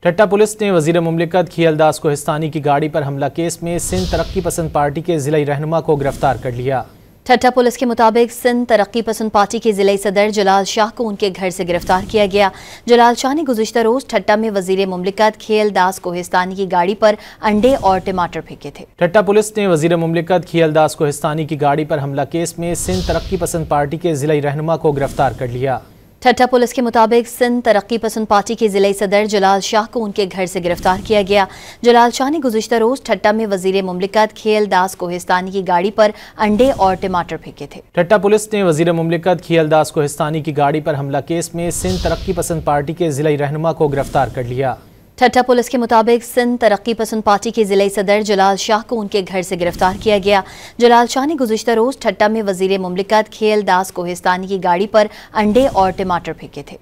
ठट्टा police ने वजीर मुमलिकत खियलदास कोहिस्तानी की गाड़ी पर हमला केस में सिंध तरक्की पसंद पार्टी के जिला रहनुमा को गिरफ्तार कर लिया। ठट्टा पुलिस के मुताबिक सिंध तरक्की पसंद पार्टी के जिला सदर जलाल शाह को उनके घर से गिरफ्तार किया गया। जलाल शाह ने गुज़िश्ता रोज ठट्टा में वजीर मुमलिकत खियलदास कोहिस्तानी की गाड़ी पर अंडे और टमाटर फेंके थे। ठट्टा पुलिस ने वजीर मुमलिकत खियलदास कोहिस्तानी की गाड़ी पर हमला केस में सिंध तरक्की पसंद पार्टी के जिला रहनुमा को गिरफ्तार कर लिया। ठट्टा पुलिस के मुताबिक सिंध तरक्की पसंद पार्टी के जिला सदर जलाल शाह को उनके घर से गिरफ्तार किया गया। जलाल शाह ने गुज़िश्ता रोज ठट्टा में वजीर मुमलिकत खियलदास कोहिस्तानी की गाड़ी पर अंडे और टमाटर फेंके थे। ठट्टा पुलिस ने वजीर मुमलिकत खियलदास कोहिस्तानी की गाड़ी पर हमला केस में सिंध तरक्की पसंद पार्टी के जिला रहनुमा को गिरफ्तार कर लिया। ठट्टा पुलिस के मुताबिक सिंध तरक्की पसंद पार्टी के जिला सदर जलाल शाह को उनके घर से गिरफ्तार किया गया। जलाल शाह ने गुज़िश्ता रोज ठट्टा में वजीर मुमलिकत खियलदास कोहिस्तानी की गाड़ी पर अंडे और टमाटर फेंके थे।